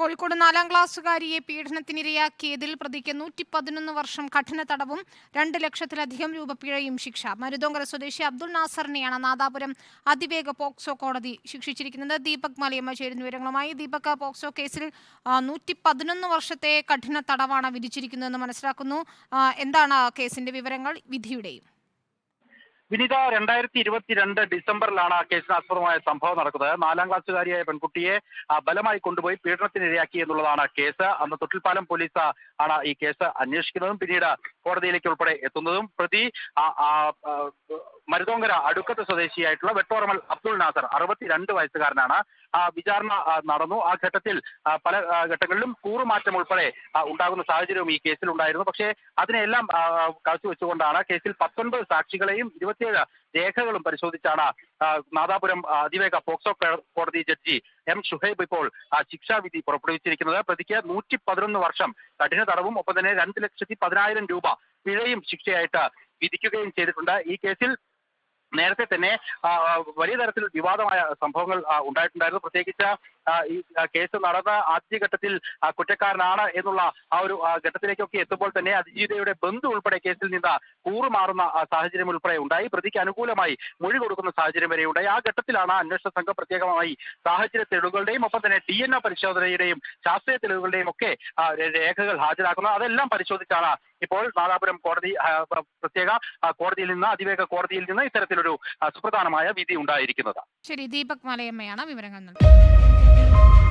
കോഴിക്കോട് 4-ാം ക്ലാസ്സുകാരിയെ പീഡനത്തിനിരയാക്കിയതിൽ പ്രതിക്ക് 111 വർഷം കഠിന തടവും 2 ലക്ഷത്തിലധികം രൂപ പിഴയും ശിക്ഷ. മരുതോങ്കര സ്വദേശി അബ്ദുൾ നാസറിനെയാണ് നാദാപുരം അതിവേഗ പോക്സോ കോടതി ശിക്ഷിച്ചിരിക്കുന്നത്. ദീപക് മലയമ്മ ചേരുന്ന വിവരങ്ങളുമായി. ദീപക്, പോക്സോ കേസിൽ 111 വർഷത്തെ കഠിന തടവാണ് വിധിച്ചിരിക്കുന്നതെന്ന് മനസ്സിലാക്കുന്നു. എന്താണ് കേസിന്റെ വിവരങ്ങൾ, വിധിയുടെയും? വിനിത, 2022 ഡിസംബറിലാണ് കേസിനാസ്പദമായ സംഭവം നടക്കുന്നത്. 4-ാം ക്ലാസ്സുകാരിയായ പെൺകുട്ടിയെ ബലമായി കൊണ്ടുപോയി പീഡനത്തിനിരയാക്കി എന്നുള്ളതാണ് കേസ്. അന്ന് തൊട്ടിൽപ്പാലം പോലീസ് ആണ് ഈ കേസ് അന്വേഷിക്കുന്നതും പിന്നീട് കോടതിയിലേക്ക് ഉൾപ്പെടെ എത്തുന്നതും. പ്രതി മരുതോങ്കര അടുക്കത്ത് സ്വദേശിയായിട്ടുള്ള വെട്ടോറമൽ അബ്ദുൾ നാസർ, 62 വയസ്സുകാരനാണ്. വിചാരണ നടന്നു. ആ ഘട്ടത്തിൽ പല ഘട്ടങ്ങളിലും കൂറുമാറ്റം ഉൾപ്പെടെ ഉണ്ടാകുന്ന സാഹചര്യവും ഈ കേസിൽ ഉണ്ടായിരുന്നു. പക്ഷേ അതിനെല്ലാം കാഴ്ചവെച്ചുകൊണ്ടാണ് കേസിൽ 19 സാക്ഷികളെയും 27 രേഖകളും പരിശോധിച്ചാണ് നാദാപുരം അതിവേഗ പോക്സോ കോടതി ജഡ്ജി എം ഷുഹൈബ് ഇപ്പോൾ ശിക്ഷാവിധി പുറപ്പെടുവിച്ചിരിക്കുന്നത്. പ്രതിക്ക് 111 വർഷം കഠിന തടവും ഒപ്പം തന്നെ 2,10,000 രൂപ പിഴയും ശിക്ഷയായിട്ട് വിധിക്കുകയും ചെയ്തിട്ടുണ്ട്. ഈ കേസിൽ നേരത്തെ തന്നെ വലിയ തരത്തിൽ വിവാദമായ സംഭവങ്ങൾ ഉണ്ടായിട്ടുണ്ടായിരുന്നു. പ്രത്യേകിച്ച് ഈ കേസ് നടന്ന ആദ്യഘട്ടത്തിൽ കുറ്റക്കാരനാണ് എന്നുള്ള ആ ഒരു ഘട്ടത്തിലേക്കൊക്കെ എത്തുമ്പോൾ തന്നെ അതിജീവിതയുടെ ബന്ധു ഉൾപ്പെടെ കേസിൽ നിന്ന് കൂറുമാറുന്ന സാഹചര്യം ഉൾപ്പെടെ ഉണ്ടായി. പ്രതിക്ക് അനുകൂലമായി മൊഴി കൊടുക്കുന്ന സാഹചര്യം വരെ ഉണ്ടായി. ആ ഘട്ടത്തിലാണ് അന്വേഷണ സംഘം പ്രത്യേകമായി സാഹചര്യ തെളിവുകളുടെയും ഒപ്പം തന്നെ DNA പരിശോധനയുടെയും ശാസ്ത്രീയ തെളിവുകളുടെയും ഒക്കെ രേഖകൾ ഹാജരാക്കുന്നത്. അതെല്ലാം പരിശോധിച്ചാണ് ഇപ്പോൾ നാദാപുരം കോടതി പ്രത്യേക കോടതിയിൽ നിന്ന് അതിവേഗ കോടതിയിൽ നിന്ന് ഇത്തരത്തിലൊരു സുപ്രധാനമായ വിധി ഉണ്ടായിരിക്കുന്നത്. ശരി, ദീപക് മലയമ്മയാണ് വിവരങ്ങൾ നൽകുന്നത്.